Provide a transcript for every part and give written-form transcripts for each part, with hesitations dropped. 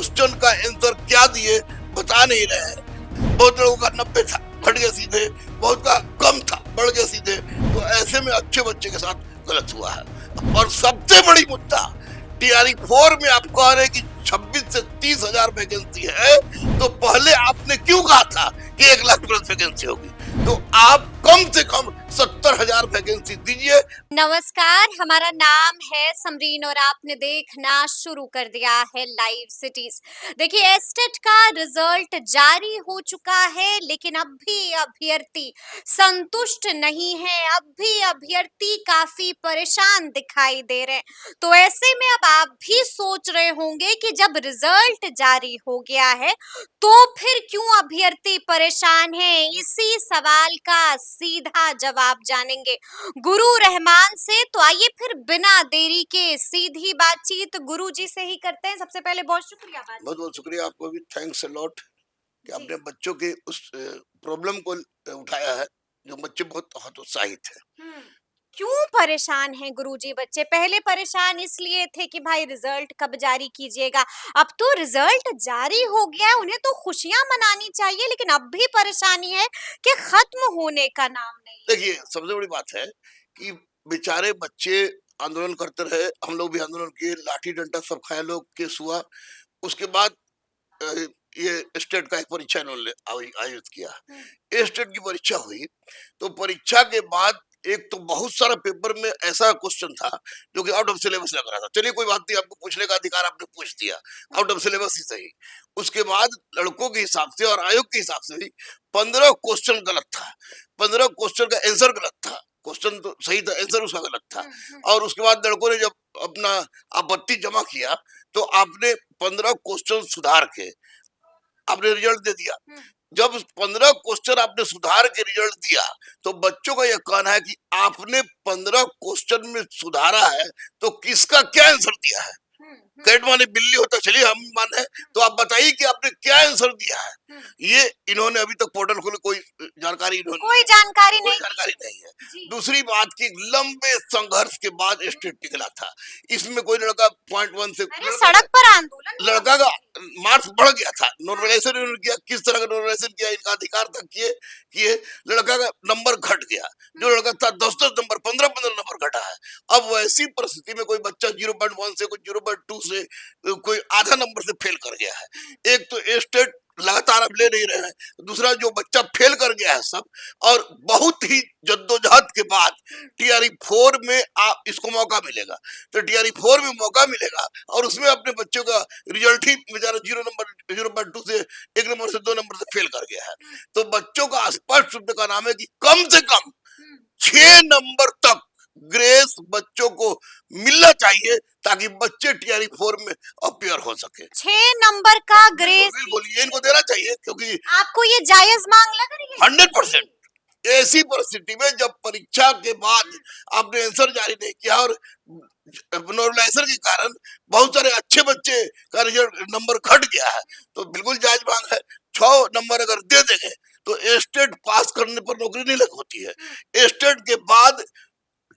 Question का answer क्या दिए बता नहीं रहे हैं। बहुत लोगों का 90 था घट गया सीधे, बहुत का कम था बढ़ गया सीधे। तो ऐसे में अच्छे बच्चे के साथ गलत हुआ है। और सबसे बड़ी मुद्दा टीआरई 4 में आप कह रहे हैं कि 26 से 30 हजार वैकेंसी है, तो पहले आपने क्यों कहा था कि 1 लाख प्लस वैकेंसी होगी? तो आप कम से कम 70 हजार वैकेंसी दीजिए। नमस्कार, हमारा नाम है समरीन और आपने देखना शुरू कर दिया है लाइव सिटीज। देखिए, एस्टेट का रिजल्ट जारी हो चुका है, लेकिन अब भी अभ्यर्थी संतुष्ट नहीं है। अब भी अभ्यर्थी काफी परेशान दिखाई दे रहे हैं। तो ऐसे में अब आप भी सोच रहे होंगे कि जब रिजल्ट जारी हो गया है तो फिर क्यों अभ्यर्थी परेशान है। इसी सवाल का सीधा जवाब जानेंगे गुरु रहमान से। तो आइए फिर बिना देरी के सीधी बातचीत गुरु जी से ही करते हैं। सबसे पहले बहुत शुक्रिया बहुत बहुत शुक्रिया, आपको भी थैंक्स अ लॉट कि आपने बच्चों के उस प्रॉब्लम को उठाया है, जो बच्चे बहुत हतोत्साहित है। क्यों परेशान हैं गुरुजी बच्चे? पहले परेशान इसलिए थे कि भाई रिजल्ट कब जारी कीजिएगा। अब तो रिजल्ट जारी हो गया है, उन्हें तो खुशियां मनानी चाहिए, लेकिन अब भी परेशानी है कि खत्म होने का नाम नहीं। देखिए, सबसे बड़ी बात है कि बेचारे बच्चे आंदोलन करते रहे, हम लोग भी आंदोलन किए, लाठी डंडा सब खाए, लोग केस हुआ। उसके बाद ये स्टेट का एक परीक्षा इन्होंने आयोजित किया। स्टेट की परीक्षा हुई, तो परीक्षा के बाद एक तो बहुत सारा पेपर में ऐसा क्वेश्चन था जो कि आउट ऑफ सिलेबस लग रहा था। चलिए कोई बात नहीं, आपको पूछने का अधिकार, आपने पूछ दिया, आउट ऑफ सिलेबस ही सही। उसके बाद लड़कों के हिसाब से और आयोग के हिसाब से भी 15 क्वेश्चन गलत था। 15 क्वेश्चन का आंसर गलत था। क्वेश्चन तो सही था, आंसर उसका गलत था। और उसके बाद लड़कों ने जब अपना आपत्ति जमा किया, तो आपने 15 क्वेश्चन सुधार के आपने रिजल्ट दे दिया। जब 15 क्वेश्चन आपने सुधार के रिजल्ट दिया, तो बच्चों का यह कहना है कि आपने 15 क्वेश्चन में सुधारा है, तो किसका क्या आंसर दिया है? कैट माने बिल्ली होता, चलिए हम माने, तो आप बताइए कि आपने क्या आंसर दिया है। ये इन्होंने अभी तक पोर्टल खोले, कोई जानकारी कोई जानकारी नहीं है। दूसरी बात की लंबे संघर्ष के बाद स्टेट निकला था। इसमें कोई लड़का .1 से सड़क पर आंदोलन, लड़का का मार्क्स बढ़ गया था। नॉर्मलाइजेशन इन्होंने किया, किस तरह का नॉर्मलाइजेशन किया, इनका अधिकार तक किए। लड़का का नंबर घट गया, जो लड़का था 10-10 नंबर, 15-15 नंबर घटा है। अब वैसी परिस्थिति में कोई बच्चा 0.1 से, कोई 0.2 से, कोई आधा नंबर से फेल कर गया है। एक तो स्टेट लगातार अब ले नहीं रहे हैं, दूसरा जो बच्चा फेल कर गया है सब, और बहुत ही जद्दोजहद के बाद टीआरई 4 में आप इसको मौका मिलेगा। तो टीआरई 4 में मौका मिलेगा और उसमें अपने बच्चों का रिजल्ट ही बेचारा 0.2 से 1 नंबर से 2 नंबर से फेल कर गया है। तो बच्चों का स्पष्ट रूप का नाम है कि कम से कम 6 नंबर तक ग्रेस बच्चों को मिलना चाहिए, ताकि बच्चे टीआरई 4 में अपीयर हो सके। 6 नंबर का ग्रेस बिल्कुल ये इनको देना चाहिए, क्योंकि आपको ये जायज मांग लग रही है? 100% ऐसी परिस्थिति में जब परीक्षा के बाद आपने आंसर जारी नहीं किया और नॉर्मलाइजेशन के कारण बहुत सारे अच्छे बच्चे का रिजल्ट नंबर घट गया है, तो बिल्कुल जायज मांग है। 6 नंबर अगर दे देंगे तो स्टेट पास करने पर नौकरी नहीं लग होती है। स्टेट के बाद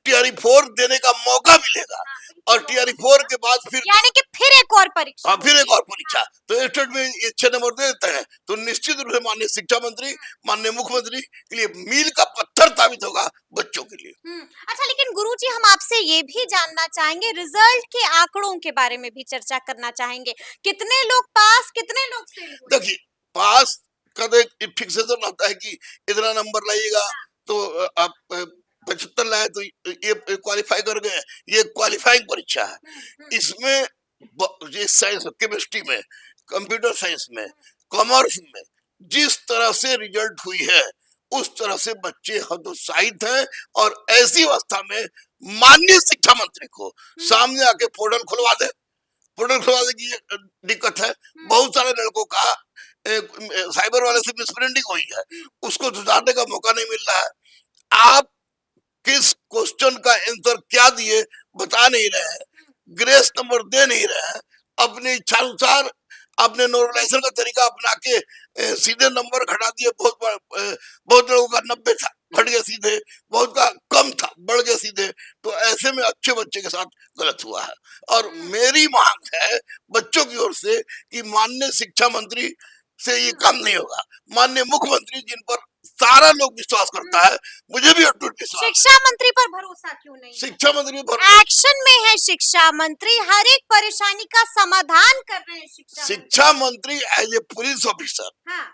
टीआरई 4 देने का मौका मिलेगा, और टीआरई 4 के बाद फिर यानी कि फिर एक और परीक्षा। फिर एक और परीक्षा। तो स्टेट में ये 6 नंबर दे देते हैं, तो निश्चित रूप से माननीय शिक्षा मंत्री, माननीय मुख्यमंत्री के लिए मील का पत्थर साबित होगा बच्चों के लिए। अच्छा, लेकिन गुरुजी हम आपसे ये भी जानना चाहेंगे, रिजल्ट के आंकड़ों के बारे में भी चर्चा करना चाहेंगे। कितने लोग पास, कितने लोग फेल हुए? देखिए, पास का तो एक फिक्सेशन होता है कि इतना नंबर लाइएगा, तो आप 75 लाए तो ये क्वालिफाई कर गए। ये क्वालिफाइंग परीक्षा है। इसमें ये साइंस, केमिस्ट्री में, कंप्यूटर साइंस में, कॉमर्स में जिस तरह से रिजल्ट हुई है, उस तरह से बच्चे हतोत्साहित हैं। और ऐसी अवस्था में माननीय शिक्षा मंत्री को सामने आके पोर्टल खुलवा दे की दिक्कत है। बहुत सारे लड़कों का साइबर वाले से मिसप्रिंटिंग हुई है, उसको सुधारने का मौका नहीं मिल रहा है। आप किस क्वेश्चन का आंसर क्या दिए बता नहीं रहे हैं, ग्रेस नंबर दे नहीं रहे हैं। अपनी इच्छा अनुसार आपने नॉर्मलाइजेशन का तरीका अपना के सीधे नंबर घटा दिए। बहुत लोगों का 90 था घट गया सीधे, बहुत का कम था बढ़ गया सीधे। तो ऐसे ऐसे में अच्छे बच्चे के साथ गलत हुआ है। और मेरी मांग है बच्चों की ओर से कि माननीय शिक्षा मंत्री से ये काम नहीं होगा। माननीय मुख्यमंत्री जिन पर सारा लोग विश्वास करता है, मुझे भी अटूट विश्वास है। शिक्षा मंत्री पर भरोसा क्यों नहीं है? शिक्षा मंत्री पर एक्शन में है शिक्षा मंत्री, हर एक परेशानी का समाधान कर रहे हैं शिक्षा मंत्री एज ए पुलिस ऑफिसर हाँ,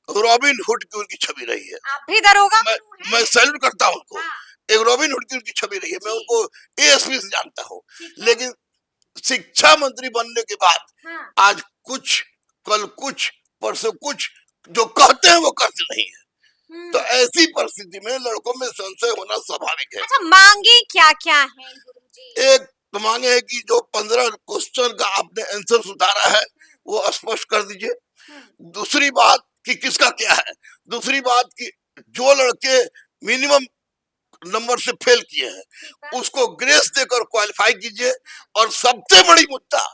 रॉबिन हुड की उनकी छवि रही है। आप भी दरोगा मैं सैल्यूट करता हूँ उनको। हाँ, एक रॉबिन हुड की उनकी छवि रही है। मैं जी। उनको एएसपी से जानता हूँ, ठीक है। लेकिन शिक्षा मंत्री बनने के बाद हाँ, आज कुछ, कल कुछ, परसों कुछ, जो कहते हैं वो करते नहीं है। तो ऐसी परिस्थिति में लड़कों में संशय होना स्वाभाविक है। अच्छा, मांगे क्या क्या है गुरुजी? एक तो मांगे है कि जो 15 क्वेश्चन का आपने आंसर सुधारा है वो स्पष्ट कर दीजिए। दूसरी बात कि किसका क्या है। दूसरी बात कि जो लड़के मिनिमम नंबर से फेल किए हैं उसको ग्रेस देकर क्वालिफाई कीजिए। और सबसे बड़ी मुद्दा,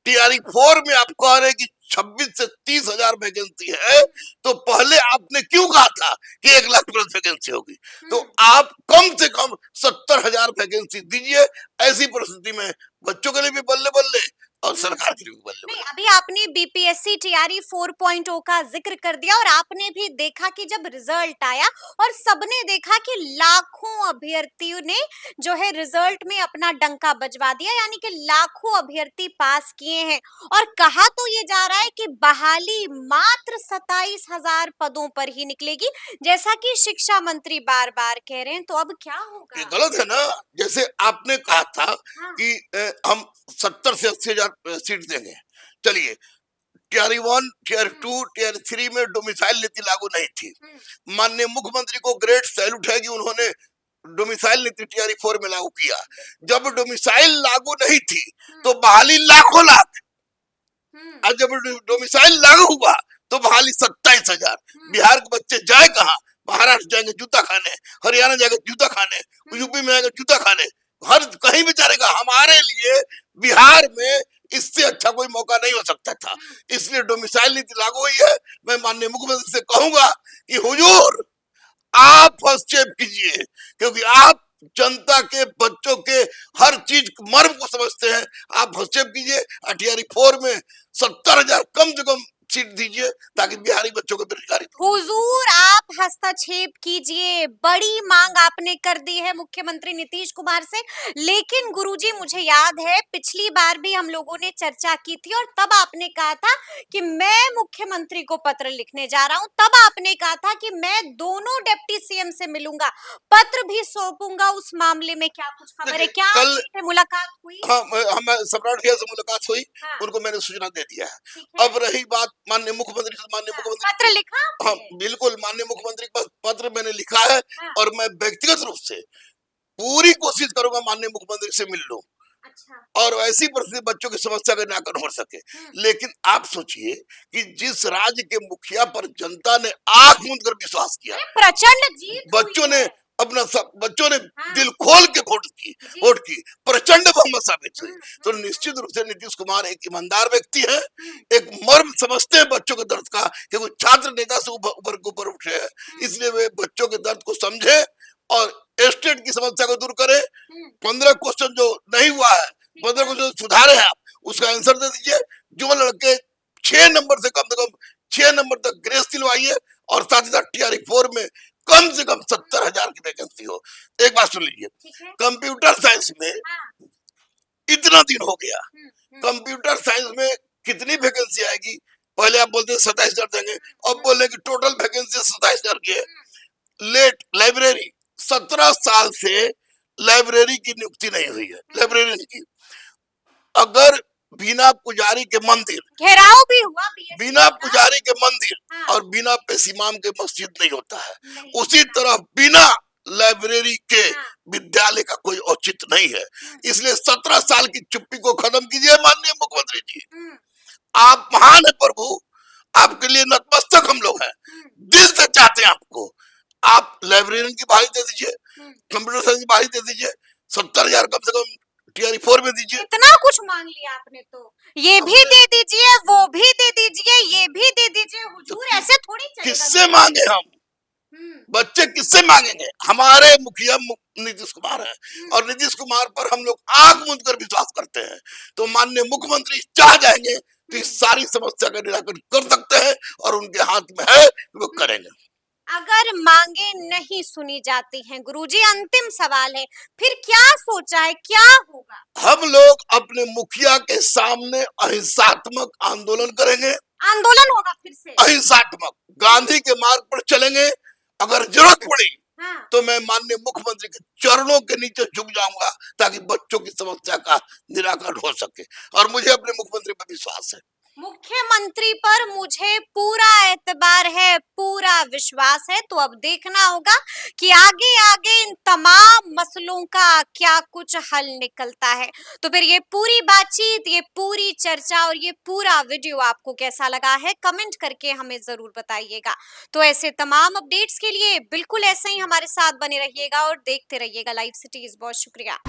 टीआरई 4 में आप कह रहे हैं कि 26 से 30 हजार वैकेंसी है, तो पहले आपने क्यों कहा था कि 1 लाख प्लस वैकेंसी होगी? तो आप कम से कम 70,000 वैकेंसी दीजिए। ऐसी परिस्थिति में बच्चों के लिए भी बल्ले बल्ले और सरकार के लिए भी बल्ले नहीं, बल्ले। अभी आपने बीपीएससी टीआरई 4.0 का जिक्र कर दिया और आपने भी देखा कि जब रिजल्ट आया और सबने देखा कि लाखों अभ्यर्थियों ने जो है रिजल्ट में अपना डंका बजवा दिया, यानी कि लाखों अभ्यर्थी पास किए हैं। और कहा तो ये जा रहा है कि बहाली मात्र 27,000 पदों पर ही निकलेगी, जैसा कि शिक्षा मंत्री बार बार कह रहे हैं। तो अब क्या होगा? ये गलत है ना। जैसे आपने कहा था हाँ, कि हम 70 से 80,000 सीट देंगे। चलिए, टीआरई 1, टीआरई 2, टीआरई 3 में डोमिसाइल नीति लागू नहीं थी। माननीय मुख्यमंत्री को ग्रेट सैल्यूट है कि उन्होंने डोमिसाइल नीति टीआरई 4 में लागू किया। जब डोमिसाइल लागू नहीं थी तो बहाली लाखों लाख, और जब डोमिसाइल लागू हुआ तो बहाली 27,000। बिहार के बच्चे जाए कहाँ? महाराष्ट्र जाएंगे जूता खाने, हरियाणा जाएंगे जूता खाने, यूपी में जाएंगे जूता खाने, हर कहीं भी जाएगा। हमारे लिए बिहार में इससे अच्छा कोई मौका नहीं हो सकता था, इसलिए डोमिसाइल नीति लागू हुई है। मैं माननीय मुख्यमंत्री से कहूंगा कि हुजूर आप हस्तक्षेप कीजिए, क्योंकि आप जनता के बच्चों के हर चीज मर्म को समझते हैं। आप हस्तक्षेप कीजिए, टीआरई 4 में 70,000 कम से कम सीट दीजिए ताकि बिहारी बच्चों को बेरोजगारी। हुजूर आप हस्तक्षेप कीजिए, बड़ी मांग आपने कर दी है मुख्यमंत्री नीतीश कुमार से। लेकिन गुरुजी, मुझे याद है पिछली बार भी हम लोगों ने चर्चा की थी और तब आपने कहा था कि मैं मुख्यमंत्री को पत्र लिखने जा रहा हूं। तब आपने कहा था कि मैं दोनों डिप्टी सीएम से मिलूंगा, पत्र भी सौंपूंगा। उस मामले में क्या कुछ खबर है? क्या कल मुलाकात हुई? हाँ, हम सम्राट भैया से मुलाकात हुई। हाँ, उनको मैंने सूचना दे दिया है। ठीक है। अब रही बात माननीय मुख्यमंत्री से, माननीय मुख्यमंत्री पत्र लिखा हाँ आपने? बिल्कुल, माननीय मुख्यमंत्री के पास पत्र मैंने लिखा है। हाँ, और मैं व्यक्तिगत रूप से पूरी कोशिश करूंगा माननीय मुख्यमंत्री से मिल लूं अच्छा। और ऐसी परिस्थिति बच्चों की समस्या का निराकरण हो सके। लेकिन आप सोचिए कि जिस राज्य के मुखिया पर जनता ने आंख मूंद कर विश्वास किया, प्रचंड जीत बच्चों ने बच्चों ने हाँ, दिल खोल के वोट की प्रचंड बहुमत साबित हुई। तो हाँ, निश्चित रूप से नीतीश कुमार एक ईमानदार व्यक्ति है, एक मर्म समझते हैं बच्चों के दर्द का, कि वो छात्र नेता से ऊपर उठे हैं, इसलिए वे बच्चों के दर्द को समझे और स्टेट की समस्या को दूर करे। 15 क्वेश्चन जो नहीं हुआ है, 15 क्वेश्चन सुधारे हैं आप, उसका आंसर दे दीजिए। जो लड़के 6 नंबर से कम 6 नंबर तक ग्रेस दिलवाइए और साथ ही साथ टीआरई 4 में कम से कम 70,000 की वैकेंसी हो। एक बात सुन लीजिए, कंप्यूटर साइंस में इतना दिन हो गया, कंप्यूटर साइंस में कितनी वैकेंसी आएगी? पहले आप बोलते 27,000 देंगे, अब बोले कि टोटल वैकेंसी 27,000 की है। लेट लाइब्रेरी 17 साल से लाइब्रेरी की नियुक्ति नहीं हुई है, लाइब्रेरी की। अगर बिना पुजारी के मंदिर, घेराव भी हुआ, बिना पुजारी के मंदिर हाँ, और बिना पेशीमाम के मस्जिद नहीं होता है, नहीं, उसी तरह बिना लाइब्रेरी के हाँ, विद्यालय का कोई औचित्य नहीं है। इसलिए 17 साल की चुप्पी को खत्म कीजिए माननीय मुख्यमंत्री जी। आप महान है प्रभु, आपके लिए नतमस्तक हम लोग हैं, दिल से चाहते हैं आपको। आप लाइब्रेरियन की बहाली दे दीजिए, कंप्यूटर साइंस की बहाली दे दीजिए, 70,000 कम से कम टीआरई 4 में दीजिए। इतना कुछ मांग लिया आपने, तो ये भी दे दीजिए, वो भी दे दीजिए, ये भी दे दीजिए। हुजूर ऐसे थोड़ी चलेगा। किससे मांगे हम? बच्चे किससे मांगेंगे? हमारे मुखिया नीतीश कुमार है और नीतीश कुमार पर हम लोग आंख मूंद कर विश्वास करते हैं। तो माननीय मुख्यमंत्री चाह जाएंगे तो इस सारी समस्या का निराकरण कर सकते हैं और उनके हाथ में है, वो करेंगे। अगर मांगे नहीं सुनी जाती हैं गुरुजी, अंतिम सवाल है, फिर क्या सोचा है, क्या होगा? हम लोग अपने मुखिया के सामने अहिंसात्मक आंदोलन करेंगे। आंदोलन होगा फिर से? अहिंसात्मक गांधी के मार्ग पर चलेंगे। अगर जरूरत पड़ी हाँ। तो मैं माननीय मुख्यमंत्री के चरणों के नीचे झुक जाऊंगा ताकि बच्चों की समस्या का निराकरण हो सके और मुझे अपने मुख्यमंत्री पर विश्वास है। मुख्यमंत्री पर मुझे पूरा एतबार है, पूरा विश्वास है। तो अब देखना होगा कि आगे आगे इन तमाम मसलों का क्या कुछ हल निकलता है। तो फिर ये पूरी बातचीत, ये पूरी चर्चा और ये पूरा वीडियो आपको कैसा लगा है, कमेंट करके हमें जरूर बताइएगा। तो ऐसे तमाम अपडेट्स के लिए बिल्कुल ऐसे ही हमारे साथ बने रहिएगा और देखते रहिएगा लाइव सिटीज। बहुत शुक्रिया।